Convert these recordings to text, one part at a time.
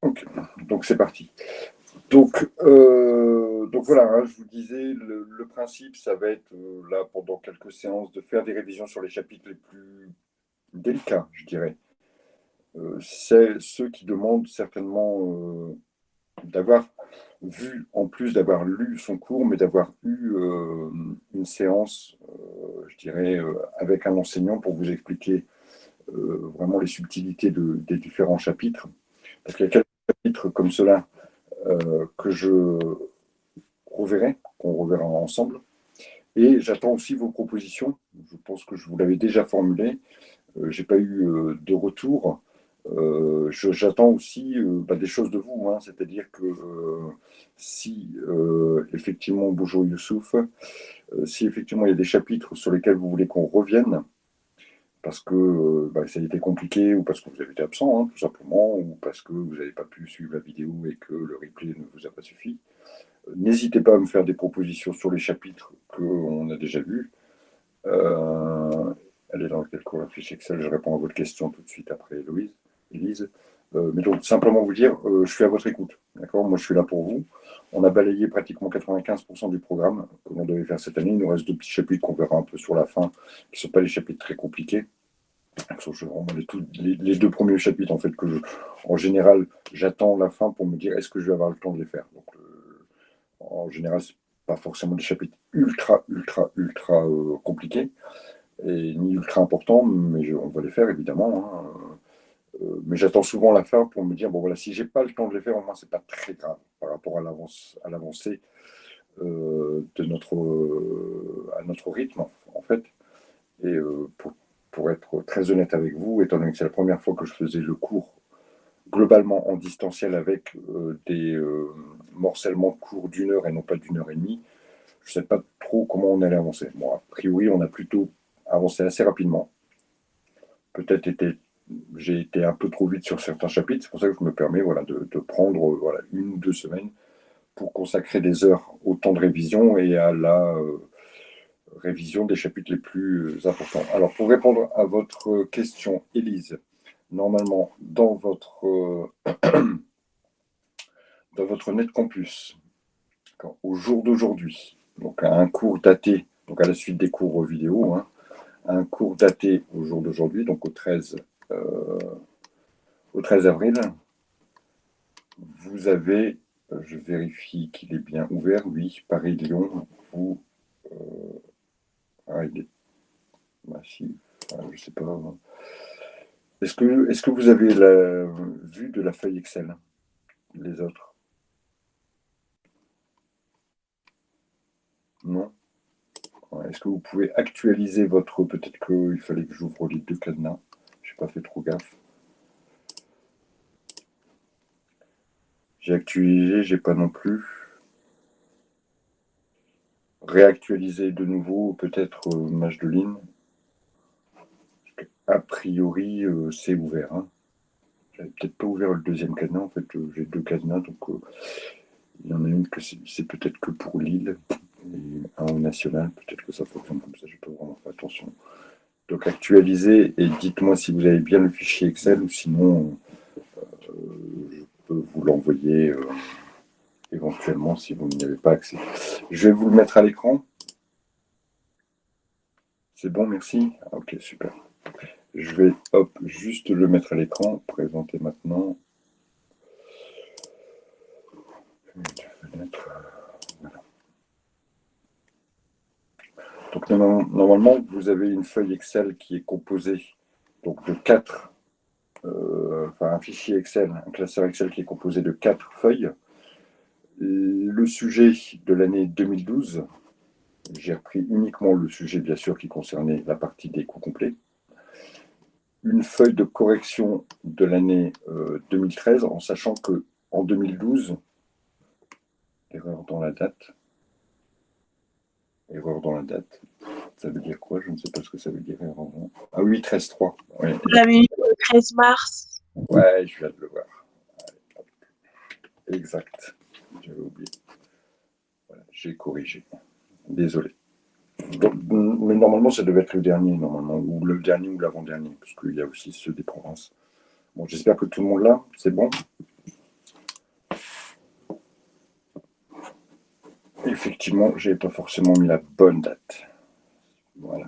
Ok, donc c'est parti. Donc voilà, hein, je vous disais, le principe, ça va être là pendant quelques séances de faire des révisions sur les chapitres les plus délicats, je dirais. C'est ceux qui demandent certainement d'avoir vu, en plus d'avoir lu son cours, mais d'avoir eu une séance, je dirais, avec un enseignant pour vous expliquer vraiment les subtilités des différents chapitres. Parce qu'il y a quelques chapitres comme cela que je reverrai, qu'on reverra ensemble. Et j'attends aussi vos propositions. Je pense que je vous l'avais déjà formulé. Je n'ai pas eu de retour. J'attends aussi des choses de vous, hein. C'est-à-dire que si effectivement, bonjour Youssouf, si effectivement il y a des chapitres sur lesquels vous voulez qu'on revienne, parce que ça a été compliqué, ou parce que vous avez été absent, hein, tout simplement, ou parce que vous n'avez pas pu suivre la vidéo et que le replay ne vous a pas suffi, n'hésitez pas à me faire des propositions sur les chapitres qu'on a déjà vus. Elle est dans quel cours la fiche Excel? Je réponds à votre question tout de suite après Élise. Mais donc, simplement vous dire, je suis à votre écoute. D'accord? Moi, je suis là pour vous. On a balayé pratiquement 95% du programme que l'on devait faire cette année. Il nous reste 2 petits chapitres qu'on verra un peu sur la fin, qui ne sont pas les chapitres très compliqués. Ce sont vraiment les 2 premiers chapitres, en fait, en général, j'attends la fin pour me dire est-ce que je vais avoir le temps de les faire. Donc, en général, ce pas forcément des chapitres ultra compliqués, et ni ultra importants, mais on va les faire, évidemment, hein. Mais j'attends souvent la fin pour me dire, bon voilà, si j'ai pas le temps de les faire, au moins c'est pas très grave par rapport à l'avancée à notre rythme, en fait. Et pour être très honnête avec vous, étant donné que c'est la première fois que je faisais le cours globalement en distanciel avec des morcellements de cours d'1 heure et non pas d'1 heure et demie, je ne sais pas trop comment on allait avancer. Bon, a priori, on a plutôt avancé assez rapidement. Peut-être j'ai été un peu trop vite sur certains chapitres, c'est pour ça que je me permets de prendre 1 ou 2 semaines pour consacrer des heures au temps de révision et à la révision des chapitres les plus importants. Alors, pour répondre à votre question, Élise, normalement, dans votre NetCampus, au jour d'aujourd'hui, donc à un cours daté, donc à la suite des cours vidéo, hein, un cours daté au jour d'aujourd'hui, donc au 13 avril, vous avez, je vérifie qu'il est bien ouvert, oui, Paris-Lyon, vous, il est massif, je ne sais pas. Est-ce que vous avez la vue de la feuille Excel, les autres? Non? Est-ce que vous pouvez actualiser votre... Peut-être qu'il fallait que j'ouvre les 2 cadenas. Je n'ai pas fait trop gaffe. J'ai actualisé, j'ai pas non plus. Réactualiser de nouveau, peut-être match de ligne. A priori, c'est ouvert. Hein. J'avais peut-être pas ouvert le 2e cadenas. En fait, j'ai 2 cadenas, donc il y en a une que c'est peut-être que pour Lille et un au national. Peut-être que ça fonctionne comme ça. J'ai pas vraiment fait attention. Donc actualisez et dites-moi si vous avez bien le fichier Excel ou sinon je peux vous l'envoyer éventuellement si vous n'y avez pas accès. Je vais vous le mettre à l'écran. C'est bon, merci. Ok, super. Je vais juste le mettre à l'écran, présenter maintenant. Voilà. Donc normalement, vous avez une feuille Excel qui est composée donc, de 4, un fichier Excel, un classeur Excel qui est composé de 4 feuilles. Le sujet de l'année 2012, j'ai repris uniquement le sujet, bien sûr, qui concernait la partie des coûts complets. Une feuille de correction de l'année 2013, en sachant qu'en 2012, erreur dans la date, ça veut dire quoi? Je ne sais pas ce que ça veut dire. Ah oui, 13-3. Ouais, vous l'avez eu le 13 mars. Ouais, je viens de le voir. Exact. J'avais oublié. Voilà, j'ai corrigé. Désolé. Donc, mais normalement, ça devait être le dernier, normalement, ou le dernier ou l'avant-dernier, parce qu'il y a aussi ceux des provinces. Bon, j'espère que tout le monde l'a, c'est bon. effectivement, je n'avais pas forcément mis la bonne date. Voilà.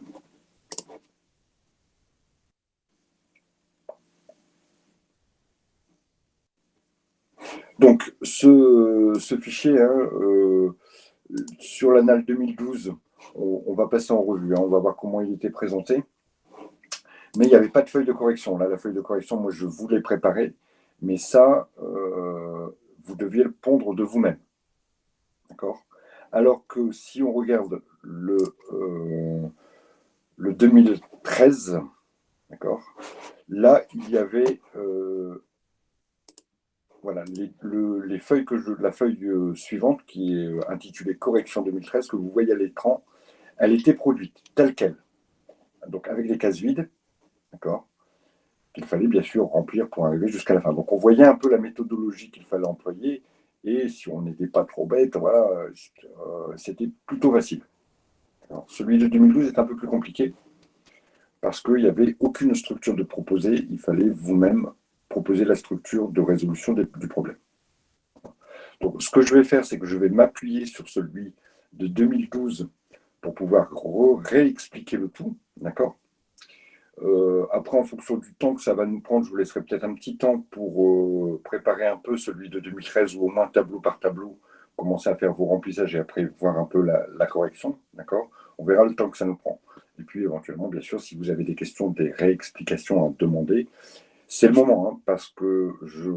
Donc, ce fichier, hein, sur l'annale 2012, on va passer en revue, hein, on va voir comment il était présenté. Mais il n'y avait pas de feuille de correction. Là, la feuille de correction, moi, je voulais préparer, mais ça, vous deviez le pondre de vous-même. D'accord? Alors que si on regarde le 2013, d'accord, là, il y avait voilà, les feuilles la feuille suivante, qui est intitulée Correction 2013, que vous voyez à l'écran, elle était produite telle qu'elle. Donc avec des cases vides, d'accord, qu'il fallait bien sûr remplir pour arriver jusqu'à la fin. Donc on voyait un peu la méthodologie qu'il fallait employer, et si on n'était pas trop bête, voilà, c'était plutôt facile. Alors, celui de 2012 est un peu plus compliqué, parce qu'il n'y avait aucune structure de proposer, il fallait vous-même proposer la structure de résolution du problème. Donc ce que je vais faire, c'est que je vais m'appuyer sur celui de 2012 pour pouvoir réexpliquer le tout, d'accord. Après, en fonction du temps que ça va nous prendre, je vous laisserai peut-être un petit temps pour préparer un peu celui de 2013, ou au moins tableau par tableau, commencer à faire vos remplissages et après voir un peu la correction, d'accord. On verra le temps que ça nous prend. Et puis éventuellement, bien sûr, si vous avez des questions, des réexplications à demander, c'est le moment, hein, parce que je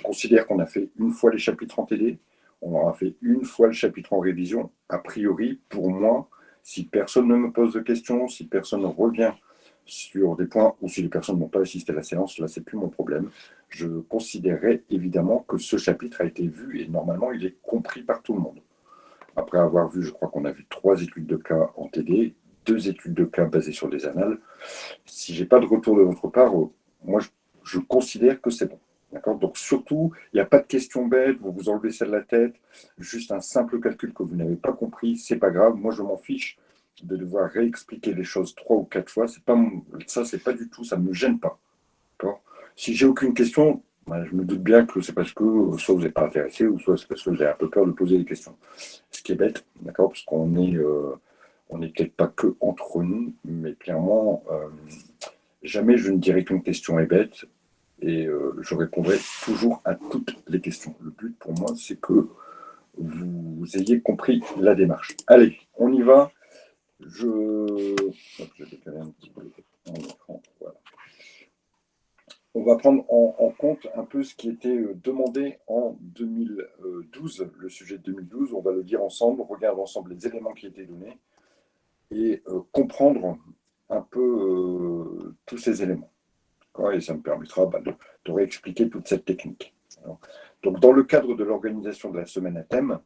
considère qu'on a fait une fois les chapitres en TD, on aura fait une fois le chapitre en révision. A priori, pour moi, si personne ne me pose de questions, si personne ne revient sur des points, ou si les personnes n'ont pas assisté à la séance, là, c'est plus mon problème. Je considérerais évidemment que ce chapitre a été vu et normalement, il est compris par tout le monde. Après avoir vu, je crois qu'on a vu 3 études de cas en TD, 2 études de cas basées sur des annales. Si je n'ai pas de retour de votre part, moi, je considère que c'est bon. D'accord. Donc, surtout, il n'y a pas de questions bêtes, vous vous enlevez ça de la tête, juste un simple calcul que vous n'avez pas compris, c'est pas grave. Moi, je m'en fiche de devoir réexpliquer les choses 3 ou 4 fois. Ça, c'est pas du tout, ça ne me gêne pas. D'accord. Si j'ai aucune question, je me doute bien que c'est parce que soit vous n'êtes pas intéressé, ou soit c'est parce que vous avez un peu peur de poser des questions. Ce qui est bête, d'accord, parce qu'on est, on n'est peut-être pas que entre nous, mais clairement, jamais je ne dirai qu'une question est bête, et je répondrai toujours à toutes les questions. Le but pour moi, c'est que vous ayez compris la démarche. Allez, on y va. Je vais décaler un petit peu mon écran. Voilà. On va prendre en compte un peu ce qui était demandé en 2012, le sujet de 2012. On va le dire ensemble, regarder ensemble les éléments qui étaient donnés et comprendre un peu tous ces éléments. Et ça me permettra de réexpliquer toute cette technique. Alors, donc, dans le cadre de l'organisation de la semaine à thème,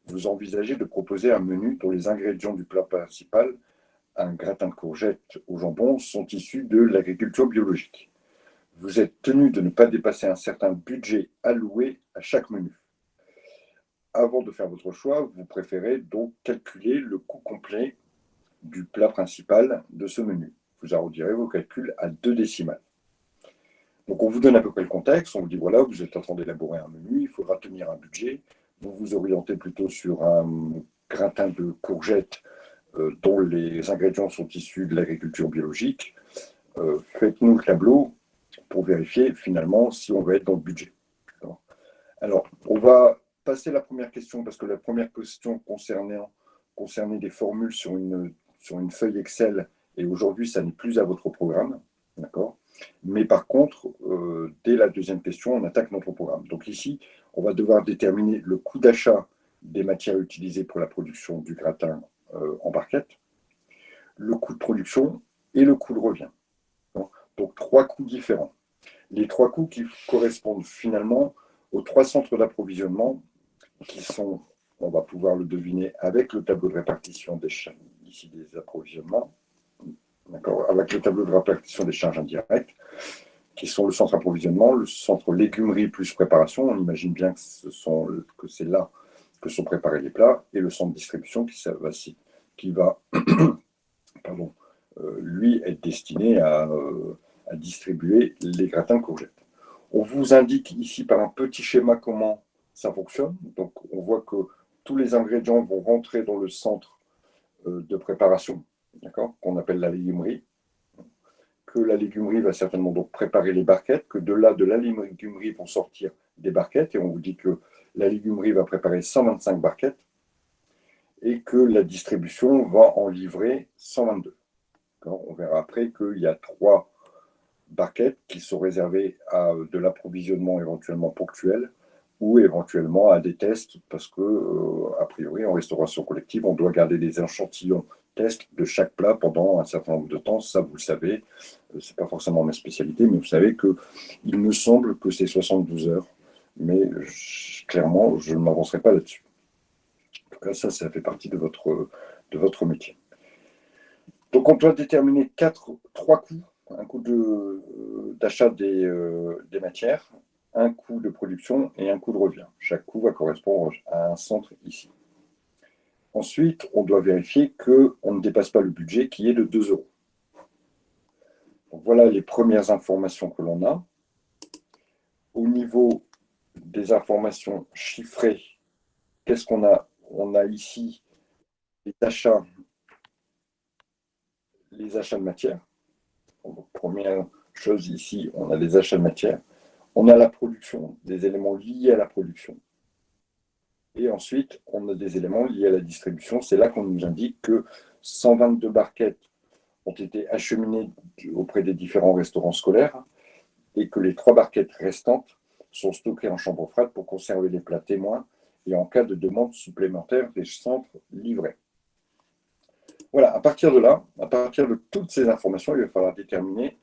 vous envisagez de proposer un menu dont les ingrédients du plat principal, un gratin de courgettes au jambon, sont issus de l'agriculture biologique. Vous êtes tenu de ne pas dépasser un certain budget alloué à chaque menu. Avant de faire votre choix, vous préférez donc calculer le coût complet du plat principal de ce menu. Vous arrondirez vos calculs à 2 décimales. Donc on vous donne à peu près le contexte, on vous dit voilà, vous êtes en train d'élaborer un menu, il faudra tenir un budget, vous vous orientez plutôt sur un gratin de courgettes dont les ingrédients sont issus de l'agriculture biologique. Faites-nous le tableau pour vérifier finalement si on va être dans le budget. Alors, on va passer la première question, parce que la première question concernait des formules sur une feuille Excel, et aujourd'hui, ça n'est plus à votre programme. D'accord. Mais par contre, dès la deuxième question, on attaque notre programme. Donc ici, on va devoir déterminer le coût d'achat des matières utilisées pour la production du gratin en barquette, le coût de production et le coût de revient. Donc 3 coûts différents. Les 3 coûts qui correspondent finalement aux 3 centres d'approvisionnement qui sont, on va pouvoir le deviner avec le tableau de répartition ici des approvisionnements, d'accord, avec le tableau de répartition des charges indirectes, qui sont le centre approvisionnement, le centre légumerie plus préparation, on imagine bien que c'est là que sont préparés les plats, et le centre distribution qui va pardon, lui être destiné à distribuer les gratins de courgettes. On vous indique ici par un petit schéma comment ça fonctionne. Donc on voit que tous les ingrédients vont rentrer dans le centre de préparation, d'accord, qu'on appelle la légumerie, que la légumerie va certainement donc préparer les barquettes, que de là, de la légumerie vont sortir des barquettes, et on vous dit que la légumerie va préparer 125 barquettes, et que la distribution va en livrer 122. On verra après qu'il y a 3 barquettes qui sont réservées à de l'approvisionnement éventuellement ponctuel ou éventuellement à des tests parce que, a priori, en restauration collective, on doit garder des échantillons tests de chaque plat pendant un certain nombre de temps. Ça, vous le savez, ce n'est pas forcément ma spécialité, mais vous savez qu'il me semble que c'est 72 heures, mais clairement, je ne m'avancerai pas là-dessus. En tout cas, ça fait partie de votre métier. Donc, on doit déterminer 3 coûts. Un coût d'achat des matières, un coût de production et un coût de revient. Chaque coût va correspondre à un centre ici. Ensuite, on doit vérifier qu'on ne dépasse pas le budget qui est de 2 euros. Donc, voilà les premières informations que l'on a. Au niveau des informations chiffrées, qu'est-ce qu'on a? On a ici les achats de matière. Donc, première chose ici, on a les achats de matière. On a la production, des éléments liés à la production. Et ensuite, on a des éléments liés à la distribution. C'est là qu'on nous indique que 122 barquettes ont été acheminées auprès des différents restaurants scolaires et que les 3 barquettes restantes sont stockées en chambre froide pour conserver les plats témoins et en cas de demande supplémentaire des centres livrés. Voilà, à partir de là, à partir de toutes ces informations, il va falloir déterminer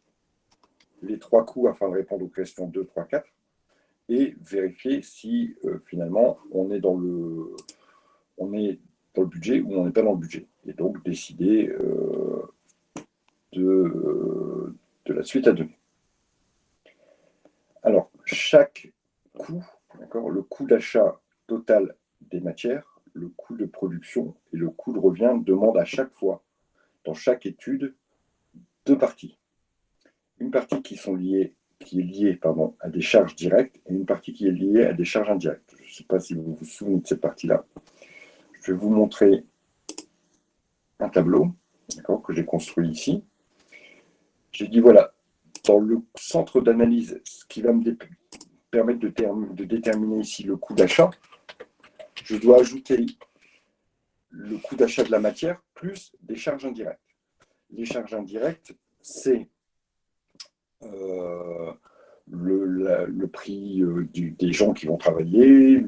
les 3 coûts afin de répondre aux questions 2, 3, 4 et vérifier si finalement on est dans le budget ou on n'est pas dans le budget. Et donc décider de la suite à donner. Alors, chaque coût, le coût d'achat total des matières, le coût de production et le coût de revient demande à chaque fois, dans chaque étude, 2 parties. Une partie qui est liée à des charges directes et une partie qui est liée à des charges indirectes. Je ne sais pas si vous vous souvenez de cette partie-là. Je vais vous montrer un tableau que j'ai construit ici. J'ai dit, voilà, dans le centre d'analyse, ce qui va me permettre de déterminer ici le coût d'achat, je dois ajouter le coût d'achat de la matière plus des charges indirectes. Les charges indirectes, c'est le prix des gens qui vont travailler,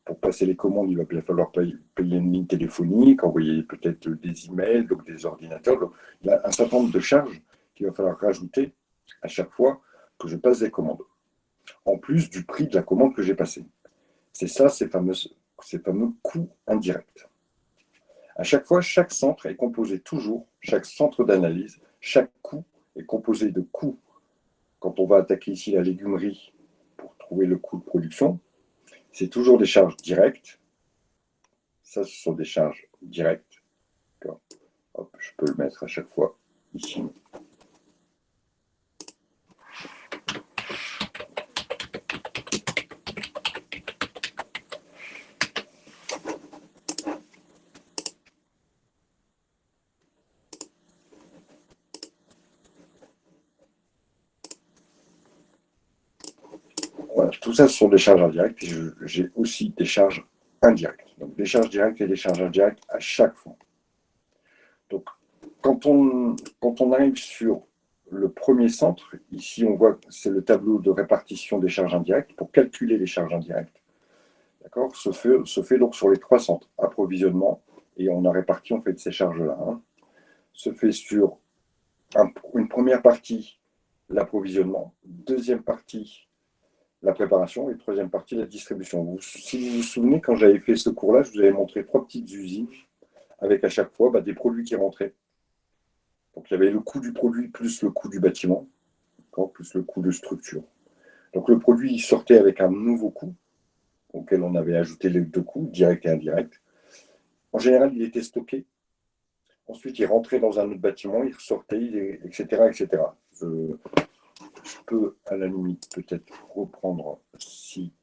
pour passer les commandes, il va bien falloir payer une ligne téléphonique, envoyer peut-être des emails, donc des ordinateurs. Donc, il y a un certain nombre de charges qu'il va falloir rajouter à chaque fois que je passe des commandes, en plus du prix de la commande que j'ai passée. C'est ça, ces fameux coûts indirects. À chaque fois, chaque centre est composé toujours, chaque centre d'analyse, chaque coût est composé de coûts. Quand on va attaquer ici la légumerie pour trouver le coût de production, c'est toujours des charges directes. Ça, ce sont des charges directes. Hop, je peux le mettre à chaque fois ici. Voilà, tout ça, ce sont des charges indirectes. Et j'ai aussi des charges indirectes. Donc, des charges directes et des charges indirectes à chaque fois. Donc, quand on arrive sur le premier centre, ici, on voit que c'est le tableau de répartition des charges indirectes. Pour calculer les charges indirectes, d'accord, se fait donc sur les 3 centres, approvisionnement, et on a réparti en fait ces charges-là. Se fait sur une première partie, l'approvisionnement, deuxième partie, la préparation, et troisième partie, la distribution. Si vous vous souvenez, quand j'avais fait ce cours-là, je vous avais montré 3 petites usines avec à chaque fois des produits qui rentraient. Donc il y avait le coût du produit plus le coût du bâtiment, plus le coût de structure. Donc le produit il sortait avec un nouveau coût auquel on avait ajouté les 2 coûts, direct et indirect. En général, il était stocké. Ensuite, il rentrait dans un autre bâtiment, il ressortait, etc. etc. Je peux, à la limite, peut-être reprendre si.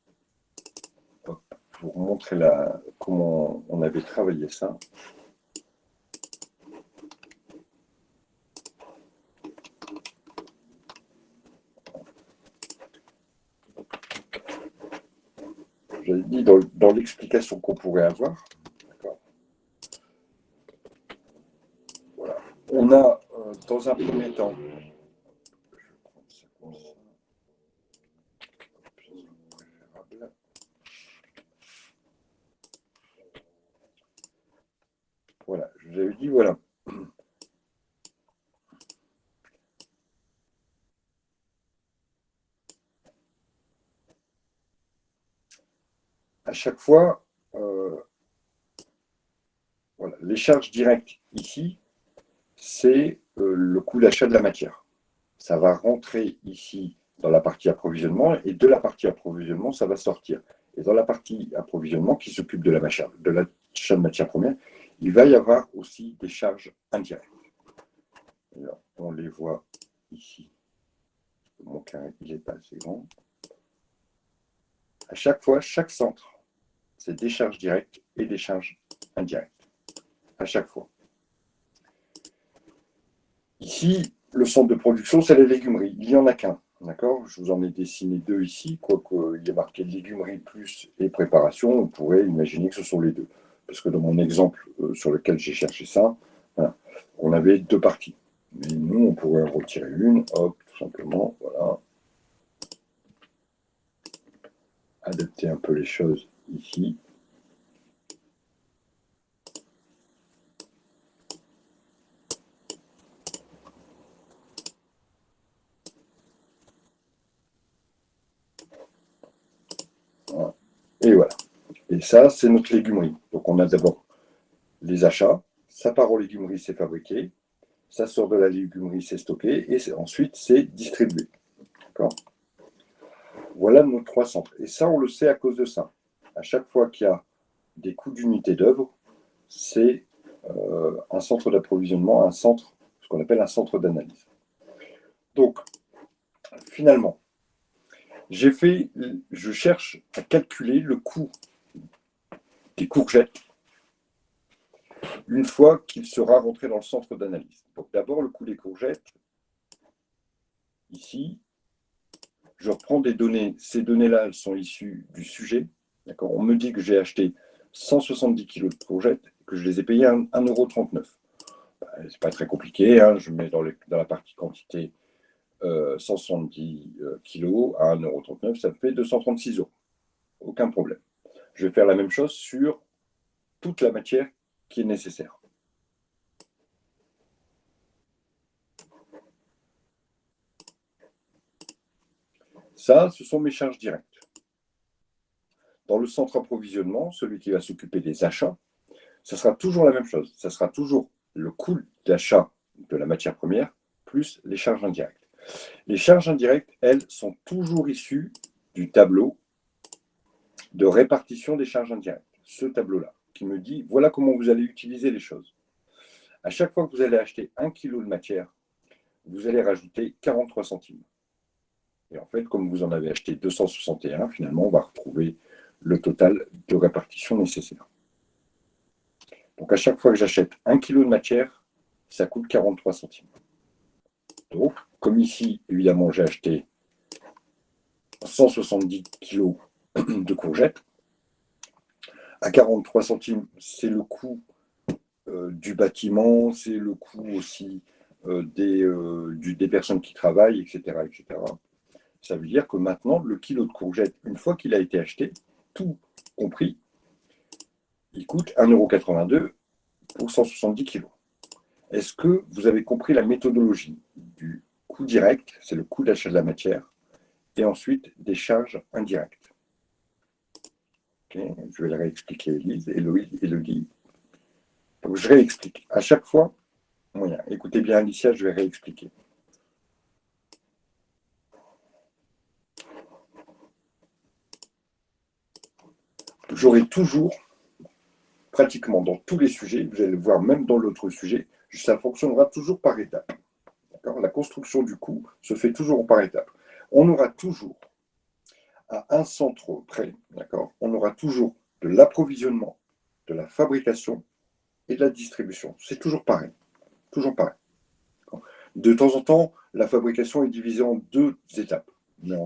Hop, pour montrer comment on avait travaillé ça. J'avais dit dans l'explication qu'on pourrait avoir, voilà. On a dans un premier temps, voilà, je vous avais dit, voilà. À chaque fois, voilà, les charges directes ici, c'est le coût d'achat de la matière. Ça va rentrer ici dans la partie approvisionnement et de la partie approvisionnement, ça va sortir. Et dans la partie approvisionnement qui s'occupe de l'achat de matière première, il va y avoir aussi des charges indirectes. Alors, on les voit ici. Mon carré, il n'est pas assez grand. À chaque fois, chaque centre, c'est des charges directes et des charges indirectes. À chaque fois. Ici, le centre de production, c'est la légumerie. Il n'y en a qu'un. D'accord? Je vous en ai dessiné deux ici. Quoique il y ait marqué légumerie plus et préparation, on pourrait imaginer que ce sont les deux. Parce que dans mon exemple sur lequel j'ai cherché ça, voilà, on avait deux parties. Mais nous, on pourrait en retirer une, hop, tout simplement, voilà. Adapter un peu les choses ici. Voilà. Et voilà. Et ça, c'est notre légumerie. Donc, on a d'abord les achats. Ça part aux légumeries, c'est fabriqué. Ça sort de la légumerie, c'est stocké. Et ensuite, c'est distribué. D'accord? Voilà nos trois centres. Et ça, on le sait à cause de ça. À chaque fois qu'il y a des coûts d'unité d'œuvre, c'est un centre d'approvisionnement, ce qu'on appelle un centre d'analyse. Donc, finalement, je cherche à calculer le coût des courgettes une fois qu'il sera rentré dans le centre d'analyse. Donc d'abord, le coût des courgettes. Ici, je reprends des données. Ces données-là, elles sont issues du sujet. D'accord. On me dit que j'ai acheté 170 kg de courgettes, que je les ai payés 1,39 €. Ce n'est pas très compliqué. Hein. Je mets dans la partie quantité 170 kg à 1,39 €, ça me fait 236 €. Aucun problème. Je vais faire la même chose sur toute la matière qui est nécessaire. Ça, ce sont mes charges directes. Dans le centre approvisionnement, celui qui va s'occuper des achats, ce sera toujours la même chose. Ce sera toujours le coût d'achat de la matière première plus les charges indirectes. Les charges indirectes, elles, sont toujours issues du tableau de répartition des charges indirectes. Ce tableau-là, qui me dit, voilà comment vous allez utiliser les choses. À chaque fois que vous allez acheter 1 kg de matière, vous allez rajouter 43 centimes. Et en fait, comme vous en avez acheté 261, finalement, on va retrouver le total de répartition nécessaire. Donc, à chaque fois que j'achète 1 kg de matière, ça coûte 43 centimes. Donc, comme ici, évidemment, j'ai acheté 170 kg de courgettes, à 43 centimes, c'est le coût du bâtiment, c'est le coût aussi des personnes qui travaillent, etc., etc. Ça veut dire que maintenant, le kilo de courgettes, une fois qu'il a été acheté, tout compris, il coûte 1,82 € pour 170 kg. Est-ce que vous avez compris la méthodologie du coût direct, c'est le coût d'achat de la matière, et ensuite des charges indirectes? Okay, je vais le réexpliquer, Élodie. Donc, je réexplique. À chaque fois, écoutez bien Alicia, je vais réexpliquer. J'aurai toujours, pratiquement dans tous les sujets, vous allez le voir même dans l'autre sujet, ça fonctionnera toujours par étapes. La construction du coût se fait toujours par étapes. On aura toujours, à un centre près, on aura toujours de l'approvisionnement, de la fabrication et de la distribution. C'est toujours pareil. Toujours pareil. De temps en temps, la fabrication est divisée en 2 étapes. Mais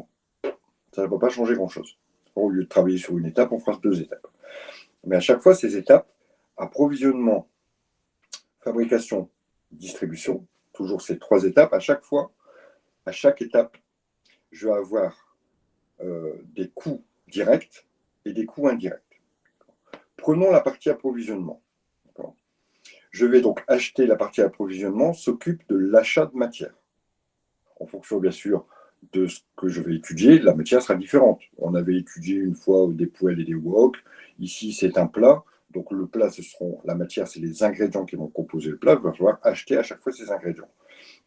ça ne va pas changer grand-chose. Au lieu de travailler sur une étape, on fera 2 étapes. Mais à chaque fois, ces étapes, approvisionnement, fabrication, distribution, toujours ces 3 étapes, à chaque fois, à chaque étape, je vais avoir des coûts directs et des coûts indirects. Prenons la partie approvisionnement. Je vais donc acheter la partie approvisionnement, s'occupe de l'achat de matière. En fonction, bien sûr, de ce que je vais étudier, la matière sera différente. On avait étudié une fois des poêles et des wok. Ici, c'est un plat. Donc, le plat, la matière, c'est les ingrédients qui vont composer le plat. Il va falloir acheter à chaque fois ces ingrédients.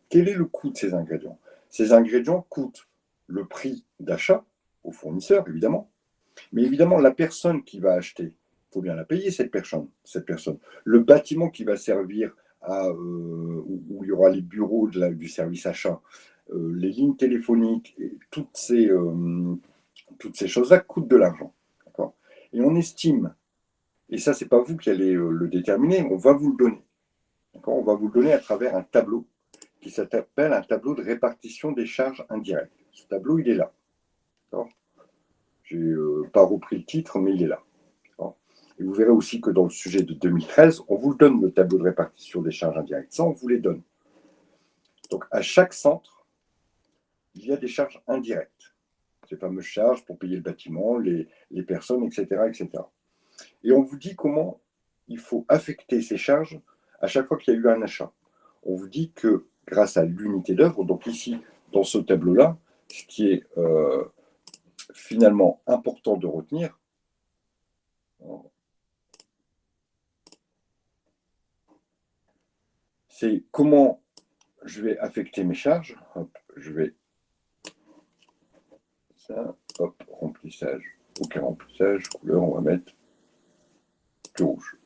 Quel est le coût de ces ingrédients? Ces ingrédients coûtent le prix d'achat au fournisseur, évidemment. Mais évidemment, la personne qui va acheter, il faut bien la payer, cette personne. Le bâtiment qui va servir où il y aura les bureaux du service achat, les lignes téléphoniques, et toutes ces choses-là coûtent de l'argent. Et on estime, et ça, ce n'est pas vous qui allez le déterminer, on va vous le donner. On va vous le donner à travers un tableau qui s'appelle un tableau de répartition des charges indirectes. Ce tableau, il est là. Je n'ai pas repris le titre, mais il est là. Et vous verrez aussi que dans le sujet de 2013, on vous donne le tableau de répartition des charges indirectes. Ça, on vous les donne. Donc, à chaque centre, il y a des charges indirectes. Ces fameuses charges pour payer le bâtiment, les personnes, etc., etc. Et on vous dit comment il faut affecter ces charges à chaque fois qu'il y a eu un achat. On vous dit que grâce à l'unité d'œuvre, donc ici, dans ce tableau-là, ce qui est finalement important de retenir, c'est comment je vais affecter mes charges. Hop, je vais ça, hop, remplissage. Ok, remplissage, couleur, on va mettre du rouge.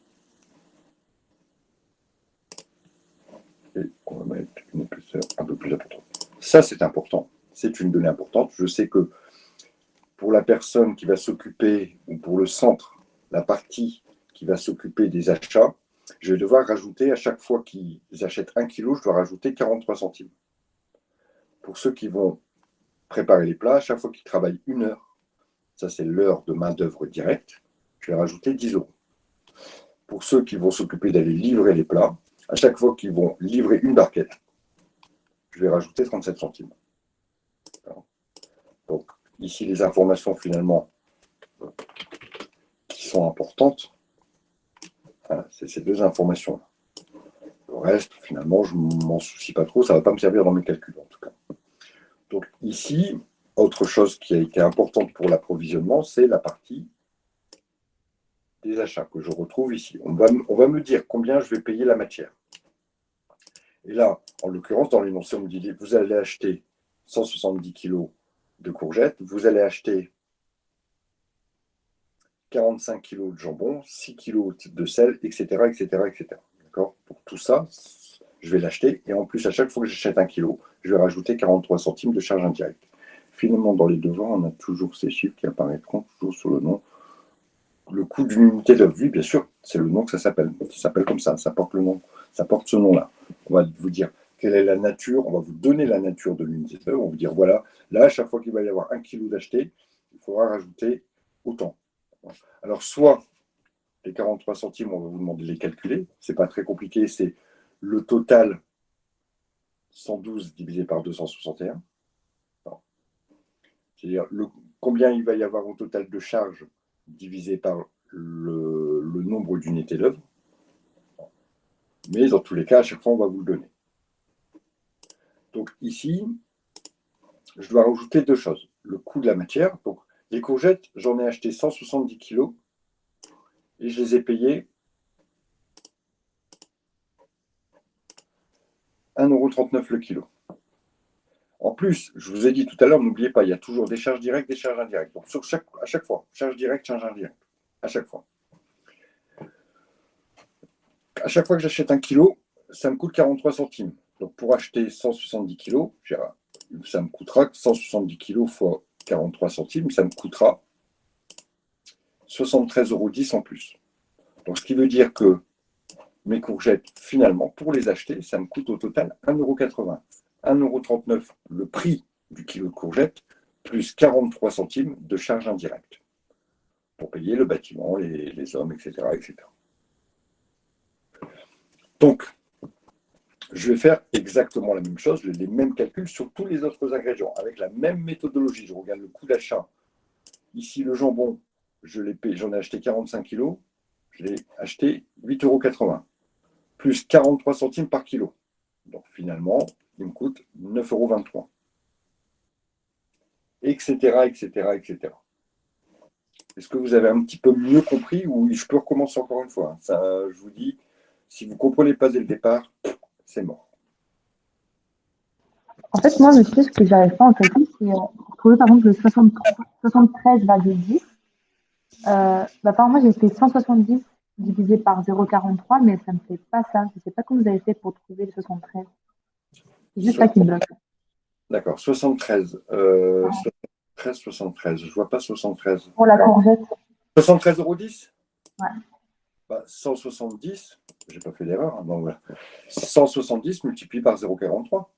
Et on va mettre une épaisseur un peu plus importante. Ça, c'est important. C'est une donnée importante. Je sais que pour la personne qui va s'occuper, ou pour le centre, la partie qui va s'occuper des achats, je vais devoir rajouter, à chaque fois qu'ils achètent 1 kg, je dois rajouter 43 centimes. Pour ceux qui vont préparer les plats, à chaque fois qu'ils travaillent 1 heure, ça c'est l'heure de main-d'œuvre directe, je vais rajouter 10 euros. Pour ceux qui vont s'occuper d'aller livrer les plats, à chaque fois qu'ils vont livrer une barquette, je vais rajouter 37 centimes. Donc, ici, les informations finalement qui sont importantes, voilà, c'est ces 2 informations-là. Le reste, finalement, je ne m'en soucie pas trop, ça ne va pas me servir dans mes calculs en tout cas. Donc ici, autre chose qui a été importante pour l'approvisionnement, c'est la partie des achats que je retrouve ici. On va me dire combien je vais payer la matière. Et là, en l'occurrence, dans l'énoncé, on me dit vous allez acheter 170 kg de courgettes, vous allez acheter 45 kg de jambon, 6 kg de sel, etc. etc., etc. D'accord? Pour tout ça, je vais l'acheter. Et en plus, à chaque fois que j'achète 1 kg, je vais rajouter 43 centimes de charge indirecte. Finalement, dans les devoirs, on a toujours ces chiffres qui apparaîtront toujours sur le nom. Le coût d'une unité d'œuvre, oui, bien sûr, c'est le nom que ça s'appelle. Ça s'appelle comme ça porte le nom, ça porte ce nom-là. On va vous dire quelle est la nature, on va vous donner la nature de l'unité d'œuvre, on va vous dire voilà, là, à chaque fois qu'il va y avoir 1 kg d'acheté, il faudra rajouter autant. Alors, soit les 43 centimes, on va vous demander de les calculer, c'est pas très compliqué, c'est le total 112 divisé par 261. C'est-à-dire combien il va y avoir au total de charges divisé par le nombre d'unités d'œuvre. Mais dans tous les cas, à chaque fois, on va vous le donner. Donc ici, je dois rajouter 2 choses. Le coût de la matière. Donc les courgettes, j'en ai acheté 170 kg et je les ai payées 1,39 € le kilo. En plus, je vous ai dit tout à l'heure, n'oubliez pas, il y a toujours des charges directes, des charges indirectes. Donc à chaque fois, charge directe, charge indirecte. À chaque fois. À chaque fois que j'achète 1 kg, ça me coûte 43 centimes. Donc pour acheter 170 kg, ça me coûtera 170 kg fois 43 centimes, ça me coûtera 73,10 € en plus. Donc, ce qui veut dire que mes courgettes, finalement, pour les acheter, ça me coûte au total 1,80 €. 1,39 € le prix du kilo de courgettes, plus 43 centimes de charges indirectes pour payer le bâtiment, les hommes, etc., etc. Donc, je vais faire exactement la même chose, les mêmes calculs sur tous les autres ingrédients, avec la même méthodologie. Je regarde le coût d'achat. Ici, le jambon, j'en ai acheté 45 kg, je l'ai acheté 8,80 €, plus 43 centimes par kilo. Donc finalement, il me coûte 9,23 €. Etc., etc., etc. Est-ce que vous avez un petit peu mieux compris ou je peux recommencer encore une fois? Ça, je vous dis, si vous ne comprenez pas dès le départ, c'est mort. En fait, moi, le truc que j'arrive pas en calcul, c'est trouver par exemple le 73,10. Par moi, j'ai fait 170 divisé par 0,43, mais ça ne me fait pas ça. Je ne sais pas comment vous avez fait pour trouver le 73. C'est juste ça qui me bloque. D'accord, 73. 73. Je ne vois pas 73. Pour la courgette. 73,10 €? Ouais. 170, je n'ai pas fait d'erreur. Hein, donc voilà. 170 multiplié par 0,43.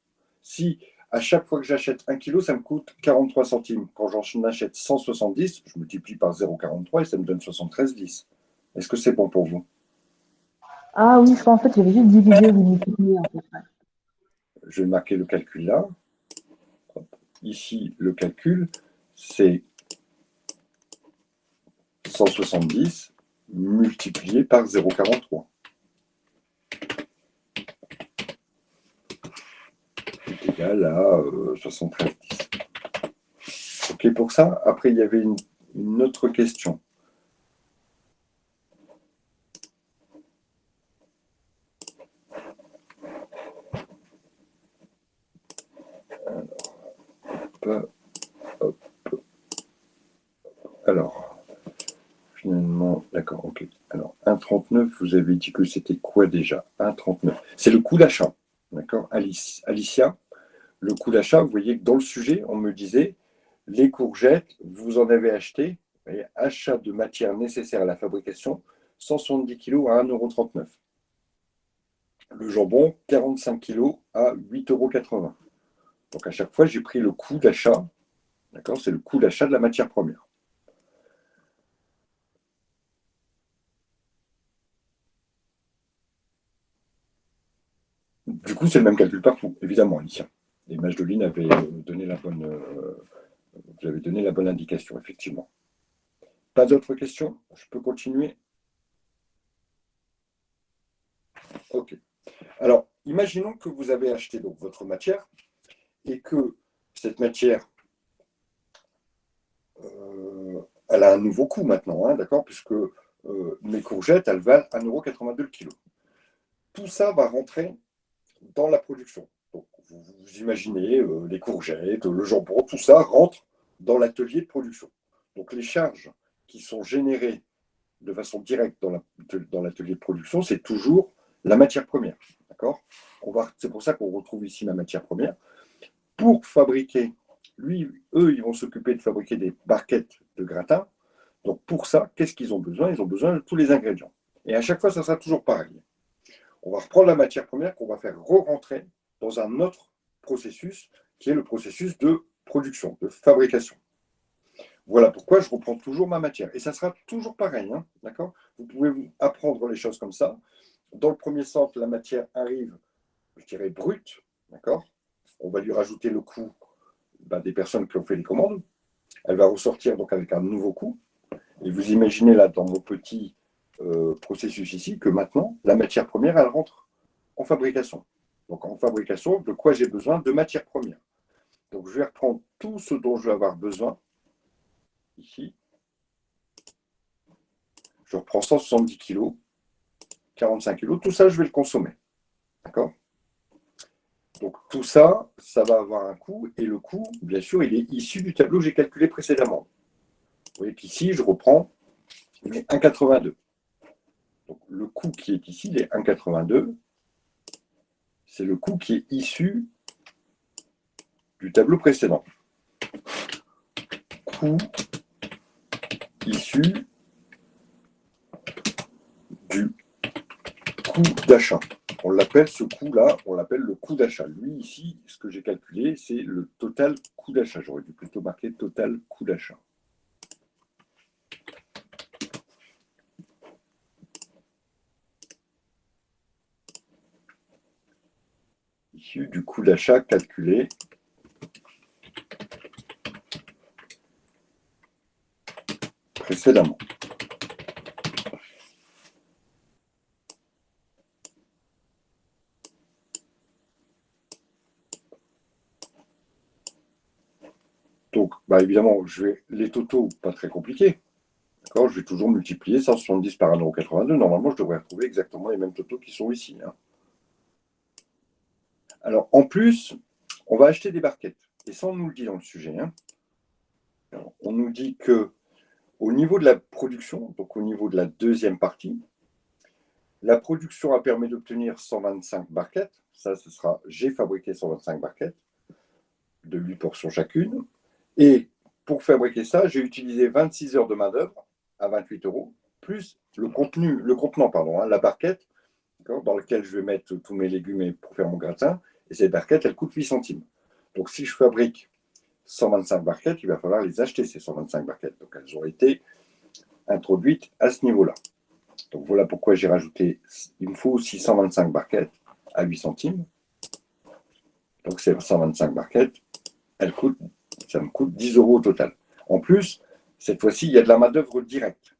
Si à chaque fois que j'achète 1 kg, ça me coûte 43 centimes. Quand j'en achète 170, je multiplie par 0,43 et ça me donne 73,10. Est-ce que c'est bon pour vous? Ah oui, je crois en fait, j'avais juste divisé ou multiplié en fait. Ouais. Je vais marquer le calcul là. Ici, le calcul, c'est 170 multiplié par 0,43. C'est égal à 73,10. OK pour ça? Après, il y avait une autre question. Alors, finalement, d'accord, ok. Alors, 1,39, vous avez dit que c'était quoi déjà? 1,39. C'est le coût d'achat, d'accord? Alicia, le coût d'achat, vous voyez que dans le sujet, on me disait, les courgettes, vous en avez acheté, vous voyez, achat de matières nécessaires à la fabrication, 170 kg à 1,39 €. Le jambon, 45 kg à 8,80 €. Donc, à chaque fois, j'ai pris le coût d'achat, d'accord? C'est le coût d'achat de la matière première. Du coup, c'est le même calcul partout, évidemment, Alicia. Et Majdoline avait donné vous avez donné la bonne indication, effectivement. Pas d'autres questions? Je peux continuer? Ok. Alors, imaginons que vous avez acheté donc votre matière et que cette matière, elle a un nouveau coût maintenant, hein, d'accord? Puisque mes courgettes, elles valent 1,82 € le kilo. Tout ça va rentrer dans la production. Donc, vous imaginez les courgettes, le jambon, tout ça rentre dans l'atelier de production. Donc, les charges qui sont générées de façon directe dans l'atelier de production, c'est toujours la matière première. D'accord? C'est pour ça qu'on retrouve ici ma matière première. Pour fabriquer, eux, ils vont s'occuper de fabriquer des barquettes de gratin. Donc, pour ça, qu'est-ce qu'ils ont besoin? Ils ont besoin de tous les ingrédients. Et à chaque fois, ça sera toujours pareil. On va reprendre la matière première qu'on va faire re-rentrer dans un autre processus qui est le processus de production, de fabrication. Voilà pourquoi je reprends toujours ma matière. Et ça sera toujours pareil, hein, d'accord? Vous pouvez apprendre les choses comme ça. Dans le premier sens, la matière arrive, je dirais, brute, d'accord? On va lui rajouter le coût des personnes qui ont fait les commandes. Elle va ressortir donc avec un nouveau coût. Et vous imaginez là, dans mon petit processus ici, que maintenant, la matière première, elle rentre en fabrication. Donc en fabrication, de quoi j'ai besoin? De matière première. Donc je vais reprendre tout ce dont je vais avoir besoin ici. Je reprends 170 kg, 45 kg, tout ça, je vais le consommer. D'accord? Donc tout ça, ça va avoir un coût, et le coût, bien sûr, il est issu du tableau que j'ai calculé précédemment. Vous voyez qu'ici, je reprends, il est 1,82. Donc le coût qui est ici, il est 1,82. C'est le coût qui est issu du tableau précédent. Coût issu du coût d'achat. On l'appelle ce coût-là, on l'appelle le coût d'achat. Lui, ici, ce que j'ai calculé, c'est le total coût d'achat. J'aurais dû plutôt marquer total coût d'achat. Issu du coût d'achat calculé précédemment. Donc, évidemment, les totaux, pas très compliqués. Je vais toujours multiplier 170 par 1,82 €. Normalement, je devrais retrouver exactement les mêmes totaux qui sont ici. Alors, en plus, on va acheter des barquettes. Et ça, on nous le dit dans le sujet. Alors, on nous dit que au niveau de la production, donc au niveau de la deuxième partie, la production a permis d'obtenir 125 barquettes. Ça, ce sera j'ai fabriqué 125 barquettes de 8 portions chacune. Et pour fabriquer ça, j'ai utilisé 26 heures de main-d'œuvre à 28 €, plus le contenant, la barquette, dans lequel je vais mettre tous mes légumes pour faire mon gratin. Et cette barquette, elle coûte 8 centimes. Donc, si je fabrique 125 barquettes, il va falloir les acheter, ces 125 barquettes. Donc, elles ont été introduites à ce niveau-là. Donc, voilà pourquoi j'ai rajouté, il me faut aussi 125 barquettes à 8 centimes. Donc, c'est 125 barquettes, ça me coûte 10 € au total. En plus, cette fois-ci, il y a de la main-d'œuvre directe.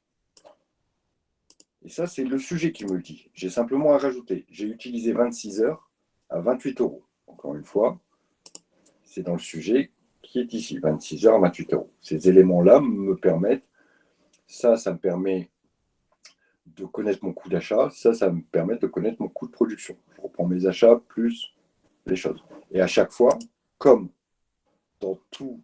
Et ça, c'est le sujet qui me le dit. J'ai simplement à rajouter. J'ai utilisé 26 heures à 28 €. Encore une fois, c'est dans le sujet qui est ici, 26 heures à 28 €. Ces éléments-là me permettent, ça me permet de connaître mon coût d'achat, ça me permet de connaître mon coût de production. Je reprends mes achats plus les choses. Et à chaque fois, comme dans tout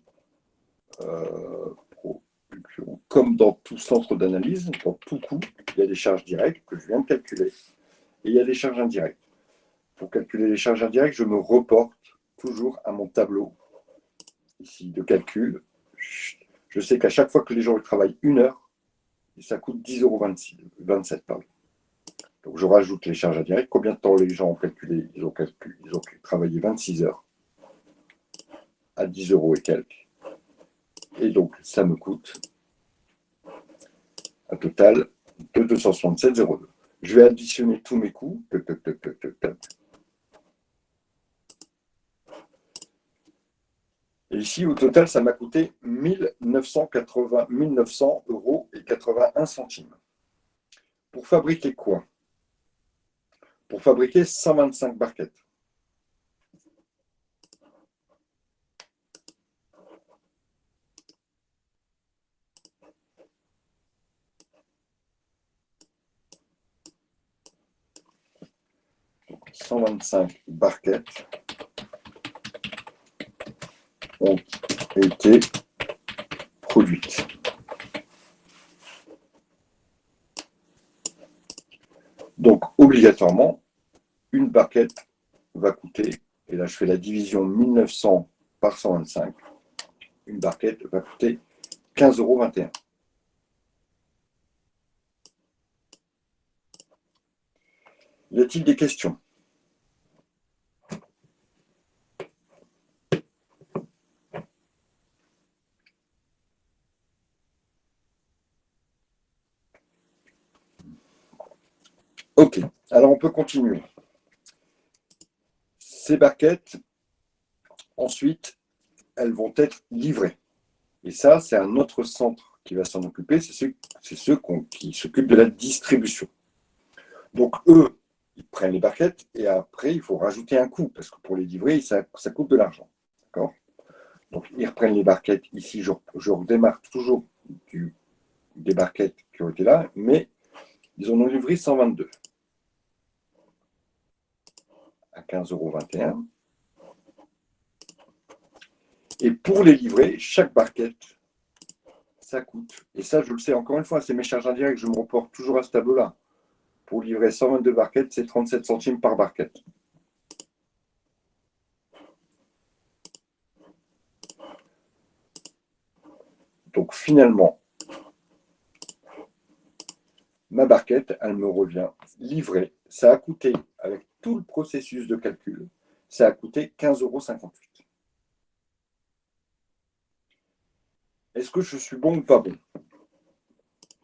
centre d'analyse, dans tout coût, il y a des charges directes que je viens de calculer et il y a des charges indirectes. Pour calculer les charges indirectes, je me reporte toujours à mon tableau ici de calcul. Je sais qu'à chaque fois que les gens travaillent 1 heure, ça coûte 10,27 €. Donc je rajoute les charges indirectes. Combien de temps les gens ont calculé? Ils ont travaillé 26 heures à 10 € et quelques. Et donc ça me coûte un total de 267,02 €. Je vais additionner tous mes coûts. Et ici, au total, ça m'a coûté 1900 € et 81 centimes. Pour fabriquer quoi? Pour fabriquer 125 barquettes. Donc, 125 barquettes ont été produites. Donc, obligatoirement, une barquette va coûter, et là je fais la division 1900 par 125, une barquette va coûter 15,21 €. Y a-t-il des questions? Ok, alors on peut continuer. Ces barquettes, ensuite, elles vont être livrées. Et ça, c'est un autre centre qui va s'en occuper, c'est ceux qui s'occupent de la distribution. Donc eux, ils prennent les barquettes et après, il faut rajouter un coût, parce que pour les livrer, ça coûte de l'argent. D'accord? Donc ils reprennent les barquettes. Ici, je redémarre toujours des barquettes qui ont été là, mais ils en ont livré 122 à 15,21 €. Et pour les livrer, chaque barquette, ça coûte. Et ça, je le sais, encore une fois, c'est mes charges indirectes, je me reporte toujours à ce tableau-là. Pour livrer 122 barquettes, c'est 37 centimes par barquette. Donc finalement, ma barquette, elle me revient livrée. Ça a coûté, avec tout le processus de calcul, ça a coûté 15,58 €. Est-ce que je suis bon ou pas bon?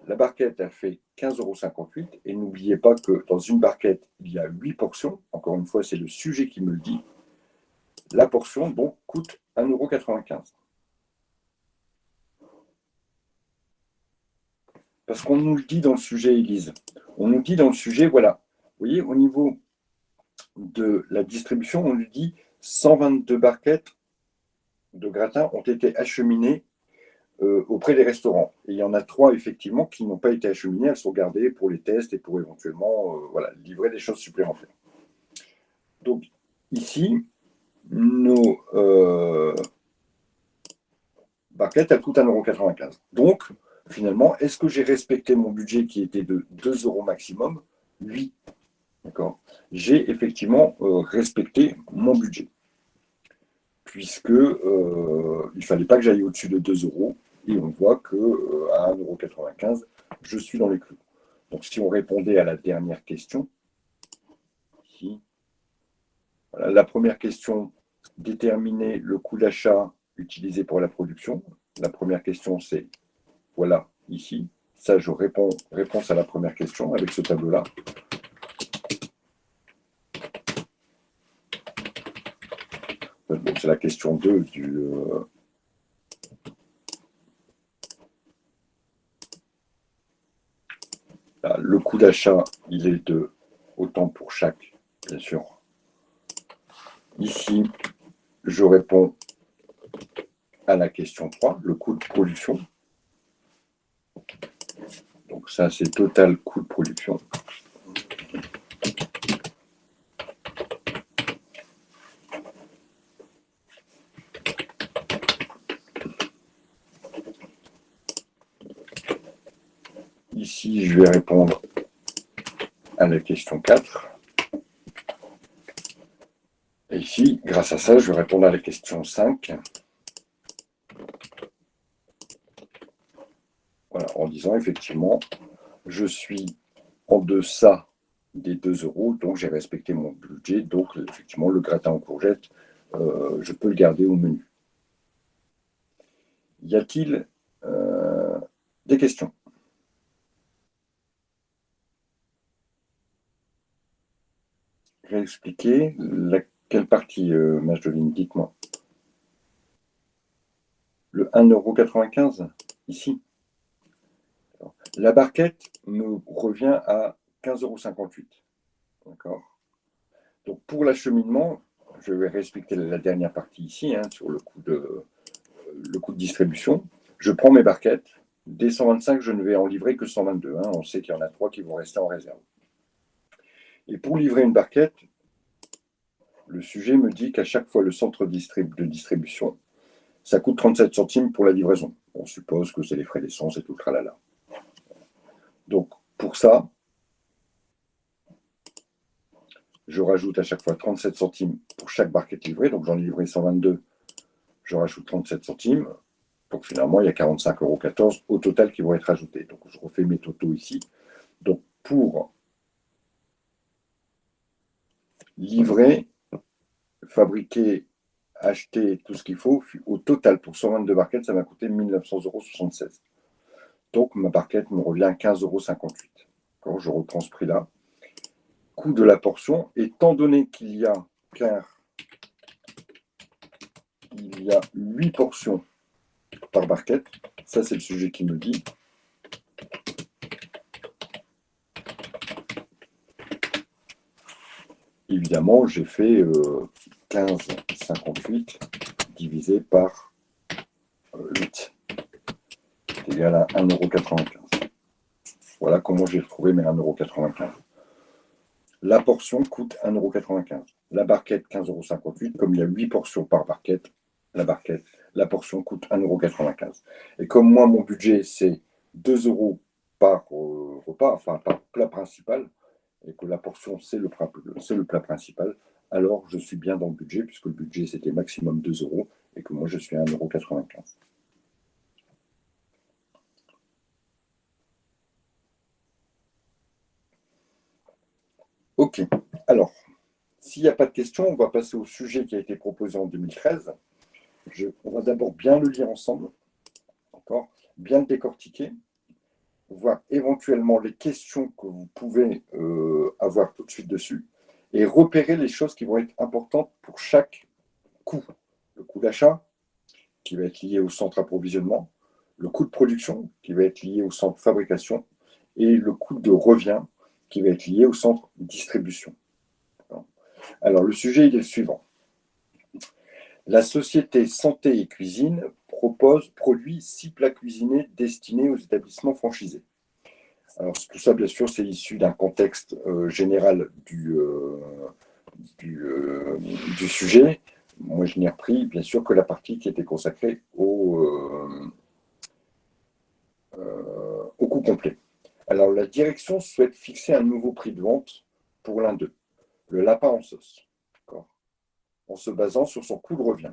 La barquette, elle fait 15,58 € et n'oubliez pas que dans une barquette, il y a 8 portions. Encore une fois, c'est le sujet qui me le dit. La portion, donc, coûte 1,95 €. Parce qu'on nous le dit dans le sujet, Élise. On nous dit dans le sujet, voilà, vous voyez, au niveau de la distribution, on nous dit 122 barquettes de gratin ont été acheminées auprès des restaurants. Et il y en a 3, effectivement, qui n'ont pas été acheminées. Elles sont gardées pour les tests et pour éventuellement livrer des choses supplémentaires. Donc, ici, nos barquettes, elles coûtent 1,95 €. Donc, finalement, est-ce que j'ai respecté mon budget qui était de 2 € maximum? Oui. D'accord. J'ai effectivement respecté mon budget. Puisque il ne fallait pas que j'aille au-dessus de 2 €. Et on voit qu'à 1,95 €, je suis dans les clous. Donc, si on répondait à la dernière question, ici, voilà, la première question, déterminer le coût d'achat utilisé pour la production. La première question, c'est, voilà, ici. Ça, je réponds réponse à la première question avec ce tableau-là. Donc, c'est la question 2 du... Là, le coût d'achat, il est de autant pour chaque, bien sûr. Ici, je réponds à la question 3, le coût de production. Donc ça, c'est total coût de production. Ici, je vais répondre à la question 4. Et ici, grâce à ça, je vais répondre à la question 5. Voilà, en disant effectivement, je suis en deçà des 2 €, donc j'ai respecté mon budget. Donc, effectivement, le gratin en courgette, je peux le garder au menu. Y a-t-il des questions? Réexpliquer quelle partie, Marjoline, dites-moi. Le 1,95 € ici. La barquette me revient à 15,58 €. D'accord. Donc pour l'acheminement, je vais réexpliquer la dernière partie ici, sur le coût de distribution. Je prends mes barquettes. Des 125, je ne vais en livrer que 122. On sait qu'il y en a 3 qui vont rester en réserve. Et pour livrer une barquette, le sujet me dit qu'à chaque fois, le centre de distribution, ça coûte 37 centimes pour la livraison. On suppose que c'est les frais d'essence et tout le tralala. Donc, pour ça, je rajoute à chaque fois 37 centimes pour chaque barquette livrée. Donc, j'en ai livré 122, je rajoute 37 centimes. Donc, finalement, il y a 45,14 € au total qui vont être ajoutés. Donc, je refais mes totaux ici. Donc, pour livrer, fabriquer, acheter tout ce qu'il faut, au total, pour 122 barquettes, ça m'a coûté 1 900,76 €. Donc, ma barquette me revient à 15,58 €. Quand je reprends ce prix-là, coût de la portion, étant donné qu'il y a 8 portions par barquette, ça c'est le sujet qui me dit. Évidemment, j'ai fait 15,58 divisé par 8. C'est égal à 1,95 €. Voilà comment j'ai trouvé mes 1,95 €. La portion coûte 1,95 €. La barquette, 15,58 €. Comme il y a 8 portions par barquette, la portion coûte 1,95 €. Et comme moi, mon budget, c'est 2 € par repas, enfin par plat principal, et que la portion, c'est le plat principal, alors je suis bien dans le budget, puisque le budget, c'était maximum 2 € et que moi, je suis à 1,95 €. Ok. Alors, s'il n'y a pas de questions, on va passer au sujet qui a été proposé en 2013. On va d'abord bien le lire ensemble, d'accord? Bien le décortiquer, voir éventuellement les questions que vous pouvez avoir tout de suite dessus et repérer les choses qui vont être importantes pour chaque coût. Le coût d'achat, qui va être lié au centre approvisionnement, le coût de production, qui va être lié au centre fabrication, et le coût de revient, qui va être lié au centre distribution. Alors, le sujet il est le suivant. La société Santé et Cuisine produit 6 plats cuisinés destinés aux établissements franchisés. Alors, tout ça, bien sûr, c'est issu d'un contexte général du sujet. Moi, je n'ai repris, bien sûr, que la partie qui était consacrée au coût complet. Alors, la direction souhaite fixer un nouveau prix de vente pour l'un d'eux, le lapin en sauce, en se basant sur son coût de revient,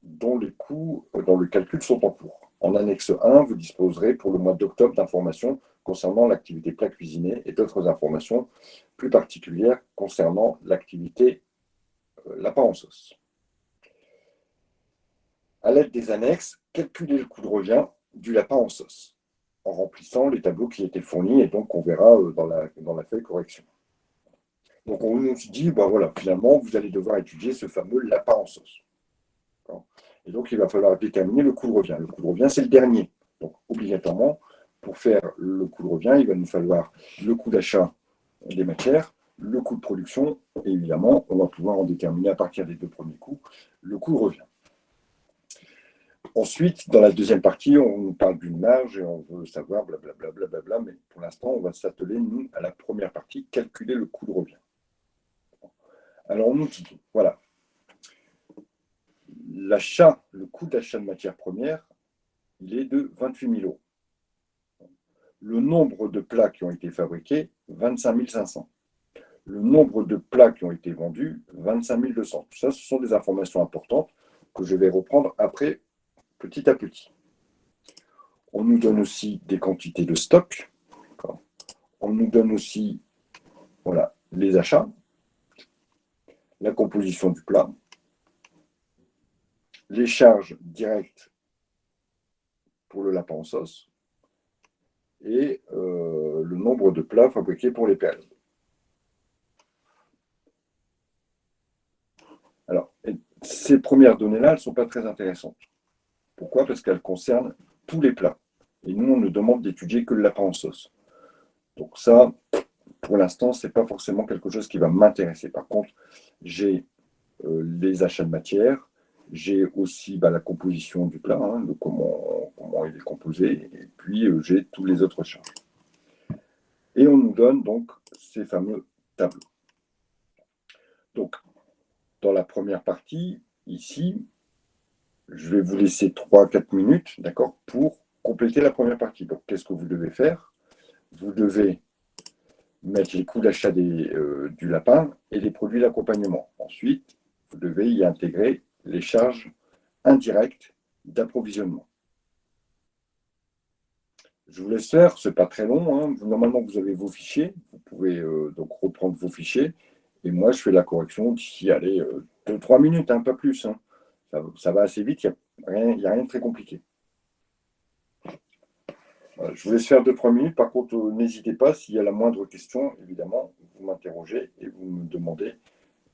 dont les coûts dans le calcul sont en cours. En annexe 1, vous disposerez pour le mois d'octobre d'informations concernant l'activité plat cuisiné et d'autres informations plus particulières concernant l'activité lapin en sauce. À l'aide des annexes, calculez le coût de revient du lapin en sauce en remplissant les tableaux qui étaient fournis et donc on verra dans la feuille correction. Donc on nous dit, ben voilà, finalement, vous allez devoir étudier ce fameux lapin en sauce. Et donc il va falloir déterminer le coût de revient. Le coût de revient, c'est le dernier. Donc obligatoirement, pour faire le coût de revient, il va nous falloir le coût d'achat des matières, le coût de production, et évidemment, on va pouvoir en déterminer à partir des deux premiers coûts le coût de revient. Ensuite, dans la deuxième partie, on parle d'une marge et on veut savoir blablabla, blablabla, mais pour l'instant, on va s'atteler, nous, à la première partie, calculer le coût de revient. Alors, on nous dit, voilà, le coût d'achat de matières premières, il est de 28 000 euros. Le nombre de plats qui ont été fabriqués, 25 500. Le nombre de plats qui ont été vendus, 25 200. Tout ça, ce sont des informations importantes que je vais reprendre après, petit à petit. On nous donne aussi des quantités de stock. On nous donne aussi voilà, les achats, la composition du plat, les charges directes pour le lapin en sauce et le nombre de plats fabriqués pour les périodes. Alors, ces premières données-là, elles ne sont pas très intéressantes. Pourquoi? Parce qu'elles concernent tous les plats. Et nous, on nous demande d'étudier que le lapin en sauce. Donc ça, pour l'instant, ce n'est pas forcément quelque chose qui va m'intéresser. Par contre, j'ai les achats de matière, j'ai aussi la composition du plat, hein, comment il est composé, et puis j'ai tous les autres charges. Et on nous donne donc ces fameux tableaux. Donc, dans la première partie, ici, je vais vous laisser 3-4 minutes, d'accord, pour compléter la première partie. Donc, qu'est-ce que vous devez faire? Vous devez mettre les coûts d'achat du lapin et les produits d'accompagnement. Ensuite, vous devez y intégrer les charges indirectes d'approvisionnement. Je vous laisse faire, ce n'est pas très long. Hein. Normalement, vous avez vos fichiers. Vous pouvez donc reprendre vos fichiers. Et moi, je fais la correction d'ici, allez, 2-3 minutes, hein, pas plus. Hein. Ça va assez vite, il n'y a rien de très compliqué. Voilà, je vous laisse faire 2-3 minutes. Par contre, n'hésitez pas, s'il y a la moindre question, évidemment, vous m'interrogez et vous me demandez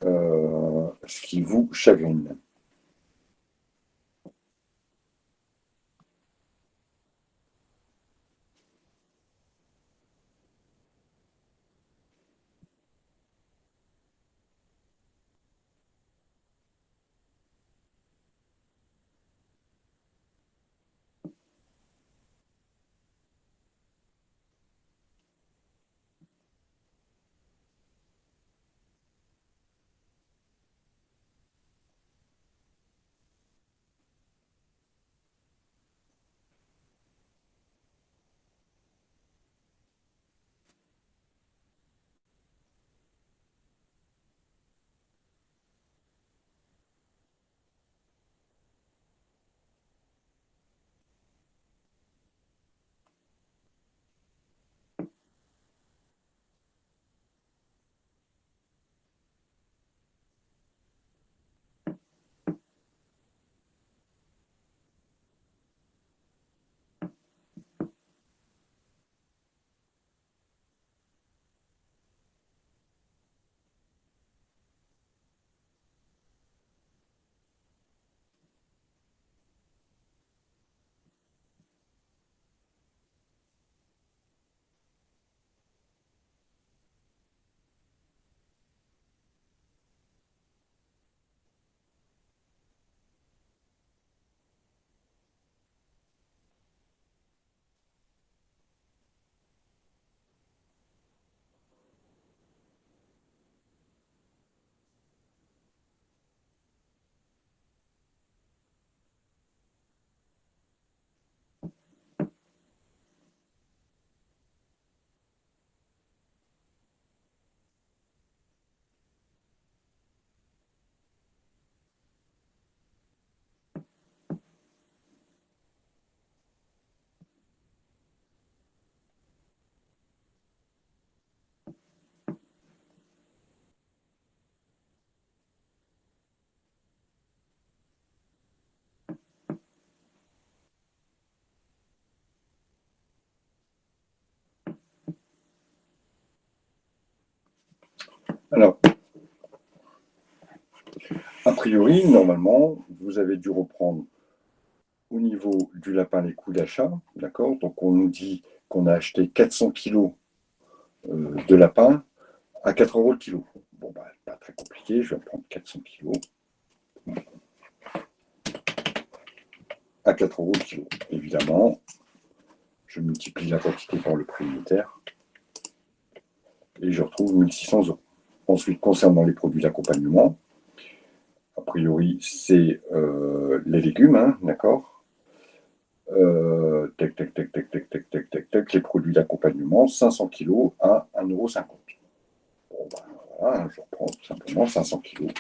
ce qui vous chagrine. Alors, a priori, normalement, vous avez dû reprendre au niveau du lapin les coûts d'achat, d'accord? Donc, on nous dit qu'on a acheté 400 kilos de lapin à 4 € le kilo. Bon, bah, pas très compliqué, je vais prendre 400 kilos à 4 € le kilo. Évidemment, je multiplie la quantité par le prix unitaire et je retrouve 1600 €. Ensuite, concernant les produits d'accompagnement, a priori, c'est les légumes, hein, d'accord? Les produits d'accompagnement, 500 kg à 1,50 €. Bon, ben, voilà, je reprends tout simplement 500 kg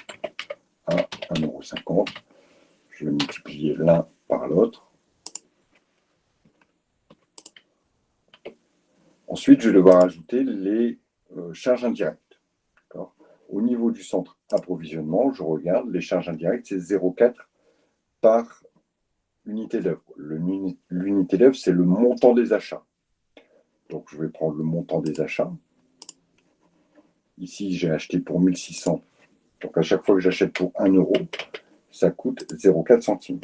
à 1,50 €. Je vais multiplier l'un par l'autre. Ensuite, je vais devoir ajouter les charges indirectes. Au niveau du centre approvisionnement, je regarde, les charges indirectes, c'est 0,4 par unité d'œuvre. L'unité d'œuvre, c'est le montant des achats. Donc, je vais prendre le montant des achats. Ici, j'ai acheté pour 1600. Donc, à chaque fois que j'achète pour 1 €, ça coûte 0,4 centimes.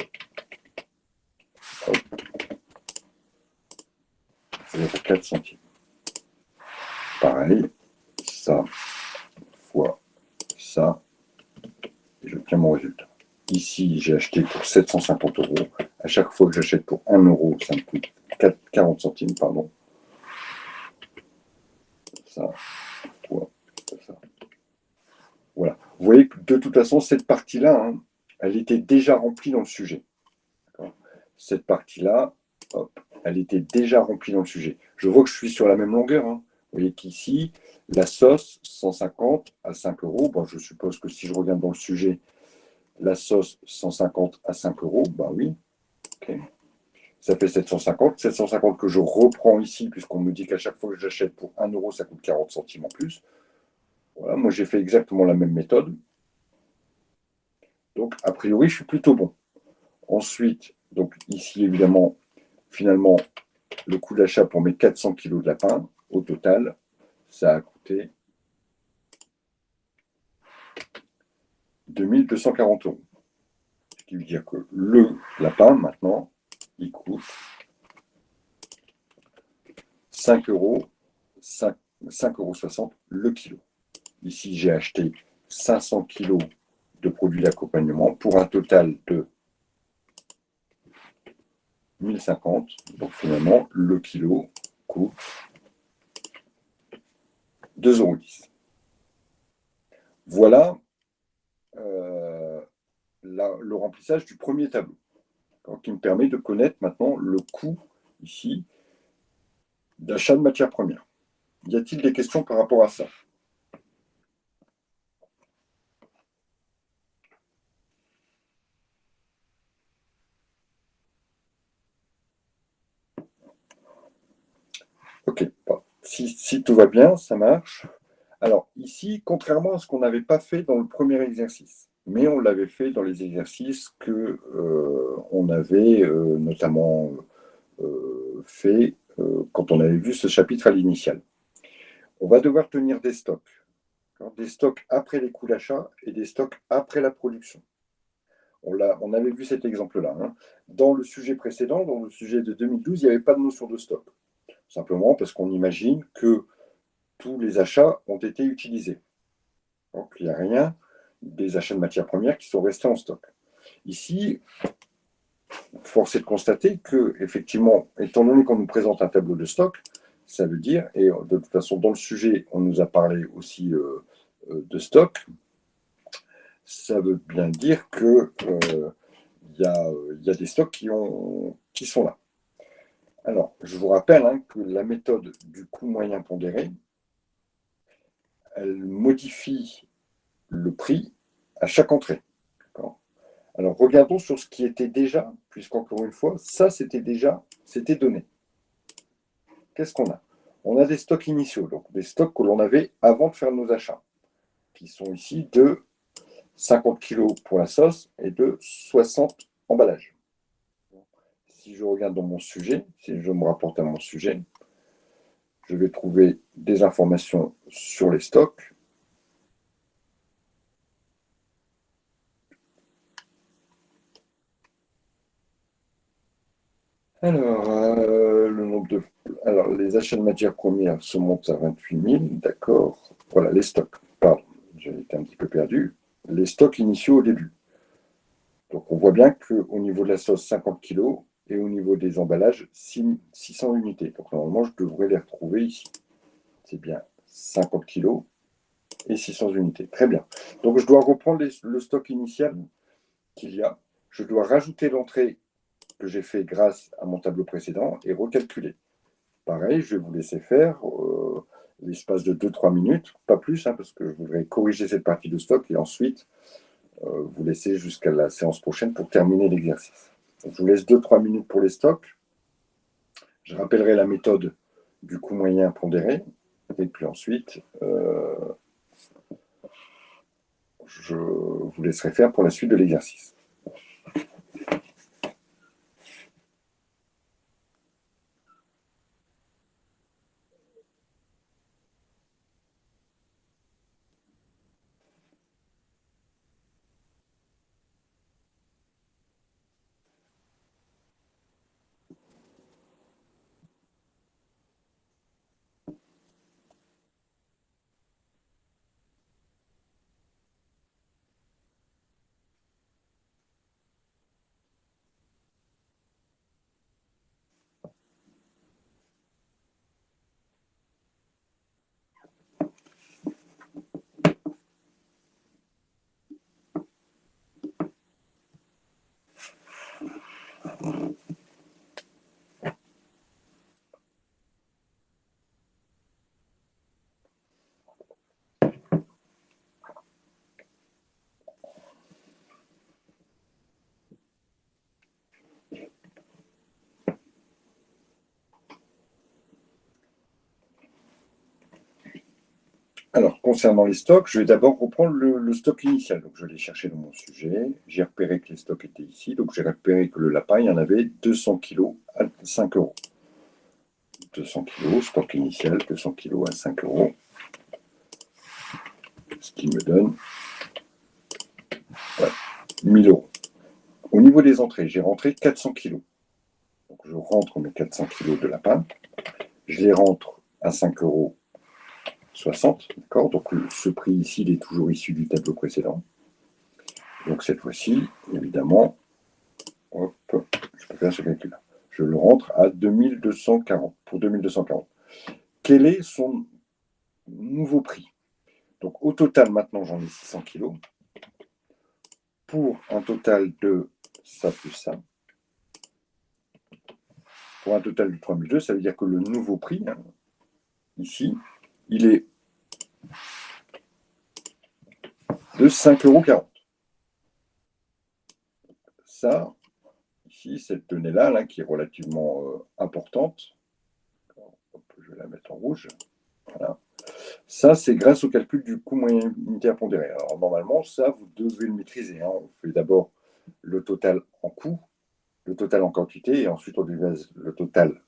0,4 centimes. Pareil, ça fois ça, et j'obtiens mon résultat. Ici, j'ai acheté pour 750 €. À chaque fois que j'achète pour 1 €, ça me coûte 40 centimes, pardon. Ça fois ça. Voilà. Vous voyez que de toute façon, cette partie-là, hein, elle était déjà remplie dans le sujet. Cette partie-là, elle était déjà remplie dans le sujet. Je vois que je suis sur la même longueur. Hein. Vous voyez qu'ici, la sauce, 150 à 5 €. Bon, je suppose que si je regarde dans le sujet, la sauce, 150 à 5 €, ben oui. Okay. Ça fait 750. 750 que je reprends ici, puisqu'on me dit qu'à chaque fois que j'achète pour 1 €, ça coûte 40 centimes en plus. Voilà, moi j'ai fait exactement la même méthode. Donc, a priori, je suis plutôt bon. Ensuite, donc ici, évidemment, finalement, le coût d'achat pour mes 400 kg de lapin, au total, ça a coûté 2240 €. Ce qui veut dire que le lapin, maintenant, il coûte 5 €, 5,60 € le kilo. Ici, j'ai acheté 500 kg de produits d'accompagnement pour un total de 1050. Donc finalement, le kilo coûte 2,10 €. Voilà le remplissage du premier tableau, qui me permet de connaître maintenant le coût ici d'achat de matières premières. Y a-t-il des questions par rapport à ça? Ok, bon. Si tout va bien, ça marche. Alors ici, contrairement à ce qu'on n'avait pas fait dans le premier exercice, mais on l'avait fait dans les exercices que on avait notamment fait quand on avait vu ce chapitre à l'initial. On va devoir tenir des stocks. Des stocks après les coûts d'achat et des stocks après la production. On avait vu cet exemple-là. Hein. Dans le sujet précédent, dans le sujet de 2012, il n'y avait pas de notion de stock. Simplement parce qu'on imagine que tous les achats ont été utilisés. Donc, il n'y a rien des achats de matières premières qui sont restés en stock. Ici, force est de constater que, effectivement, étant donné qu'on nous présente un tableau de stock, ça veut dire, et de toute façon, dans le sujet, on nous a parlé aussi de stock, ça veut bien dire que y a des stocks qui sont là. Alors, je vous rappelle hein, que la méthode du coût moyen pondéré, elle modifie le prix à chaque entrée. Alors, regardons sur ce qui était déjà, puisqu'encore une fois, ça, c'était donné. Qu'est-ce qu'on a? On a des stocks initiaux, donc des stocks que l'on avait avant de faire nos achats, qui sont ici de 50 kg pour la sauce et de 60 emballages. Si je regarde dans mon sujet, si je me rapporte à mon sujet, je vais trouver des informations sur les stocks. Alors, le nombre de... Alors, les achats de matières premières se montent à 28 000, d'accord. Voilà, les stocks. Pardon, j'ai été un petit peu perdu. Les stocks initiaux au début. Donc, on voit bien qu'au niveau de la sauce, 50 kilos et au niveau des emballages, 600 unités. Donc, normalement, je devrais les retrouver ici. C'est bien 50 kilos et 600 unités. Très bien. Donc, je dois reprendre le stock initial qu'il y a. Je dois rajouter l'entrée que j'ai fait grâce à mon tableau précédent et recalculer. Pareil, je vais vous laisser faire l'espace de 2-3 minutes, pas plus, hein, parce que je voudrais corriger cette partie de stock et ensuite vous laisser jusqu'à la séance prochaine pour terminer l'exercice. Donc, je vous laisse 2-3 minutes pour les stocks. Je rappellerai la méthode du coût moyen pondéré. Et puis ensuite, je vous laisserai faire pour la suite de l'exercice. Alors, concernant les stocks, je vais d'abord reprendre le stock initial. Donc, je l'ai cherché dans mon sujet. J'ai repéré que les stocks étaient ici. Donc, j'ai repéré que le lapin, il y en avait 200 kg à 5 euros. 200 kg, stock initial, 200 kg à 5 euros. Ce qui me donne 1000 euros. Au niveau des entrées, j'ai rentré 400 kg. Donc, je rentre mes 400 kg de lapin. Je les rentre à 5,60 euros. D'accord. Donc, ce prix ici, il est toujours issu du tableau précédent. Donc, cette fois-ci, évidemment, hop, je peux faire ce calcul-là. Je le rentre à 2240, pour 2240. Quel est son nouveau prix? Donc, au total, maintenant, j'en ai 600 kg. Pour un total de ça plus ça. Pour un total de 3002, ça veut dire que le nouveau prix, hein, ici, il est de 5,40 euros. Ça, ici, cette donnée-là, là, qui est relativement importante, je vais la mettre en rouge. Voilà. Ça, c'est grâce au calcul du coût moyen unitaire pondéré. Alors, normalement, ça, vous devez le maîtriser. Hein. On fait d'abord le total en coût, le total en quantité, et ensuite on divise le total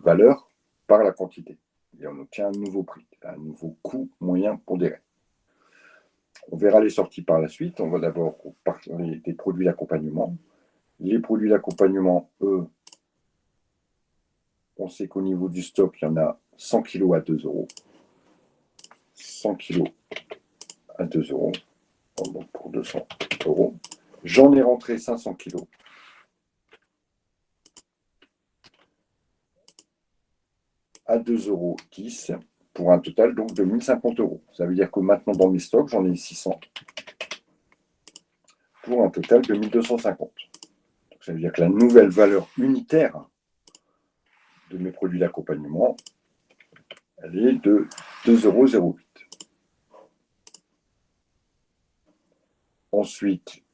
valeur par la quantité. Et on obtient un nouveau prix, un nouveau coût moyen pondéré. On verra les sorties par la suite. On va d'abord parler des produits d'accompagnement. Les produits d'accompagnement, eux, on sait qu'au niveau du stock, il y en a 100 kg à 2 euros. 100 kg à 2 euros. Donc pour 200 euros. J'en ai rentré 500 kg. À 2,10 euros pour un total donc de 1050 euros. Ça veut dire que maintenant dans mes stocks, j'en ai 600 pour un total de 1250. Donc ça veut dire que la nouvelle valeur unitaire de mes produits d'accompagnement, elle est de 2,08 euros. Ensuite,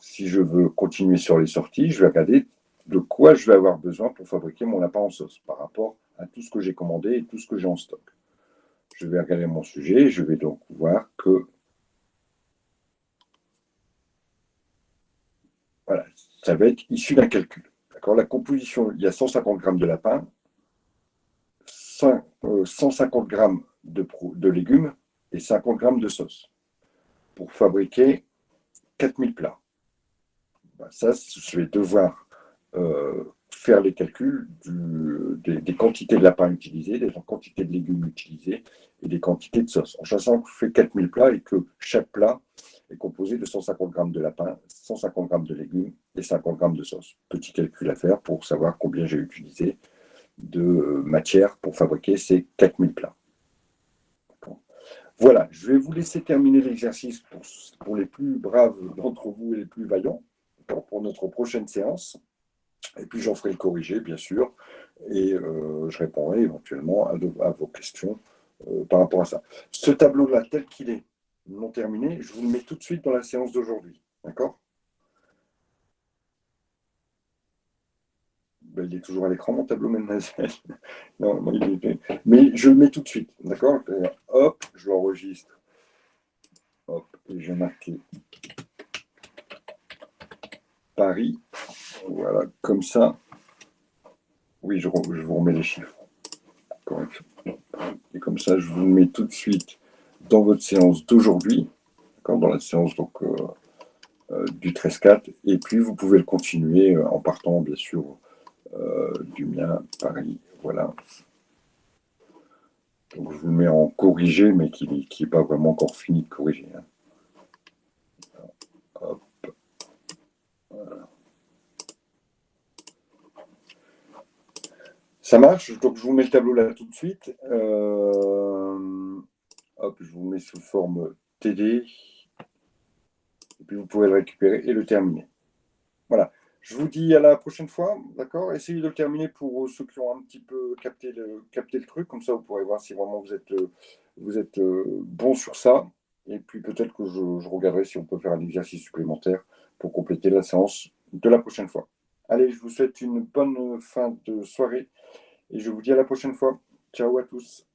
si je veux continuer sur les sorties, je vais regarder de quoi je vais avoir besoin pour fabriquer mon lapin en sauce par rapport à tout ce que j'ai commandé et tout ce que j'ai en stock. Je vais regarder mon sujet et je vais donc voir que voilà, ça va être issu d'un calcul. D'accord. La composition, il y a 150 grammes de lapin, 150 grammes de légumes et 50 grammes de sauce pour fabriquer 4000 plats. Ça, je vais devoir faire les calculs des quantités de lapins utilisés, des quantités de légumes utilisés et des quantités de sauce. En sachant que je fais 4000 plats et que chaque plat est composé de 150 grammes de lapin, 150 grammes de légumes et 50 grammes de sauce. Petit calcul à faire pour savoir combien j'ai utilisé de matière pour fabriquer ces 4000 plats. Voilà, je vais vous laisser terminer l'exercice pour les plus braves d'entre vous et les plus vaillants pour notre prochaine séance. Et puis j'en ferai le corrigé, bien sûr, et je répondrai éventuellement à vos questions par rapport à ça. Ce tableau-là, tel qu'il est non terminé, je vous le mets tout de suite dans la séance d'aujourd'hui. D'accord? Ben, il est toujours à l'écran, mon tableau, mademoiselle. Non, mais je le mets tout de suite. D'accord? Hop, je l'enregistre. Hop, et j'ai marqué Paris. Voilà, comme ça. Oui, je vous remets les chiffres. Correction. Et comme ça, je vous le mets tout de suite dans votre séance d'aujourd'hui, dans la séance donc, du 13-4. Et puis, vous pouvez le continuer en partant, bien sûr, du mien, Paris. Voilà. Donc, je vous le mets en corrigé, mais qui n'est pas vraiment encore fini de corriger. Hein. Hop. Voilà. Ça marche, donc je vous mets le tableau là tout de suite. Hop, je vous mets sous forme TD. Et puis vous pouvez le récupérer et le terminer. Voilà. Je vous dis à la prochaine fois, d'accord? Essayez de le terminer pour ceux qui ont un petit peu capté le truc. Comme ça, vous pourrez voir si vraiment vous êtes bon sur ça. Et puis peut-être que je regarderai si on peut faire un exercice supplémentaire pour compléter la séance de la prochaine fois. Allez, je vous souhaite une bonne fin de soirée et je vous dis à la prochaine fois. Ciao à tous.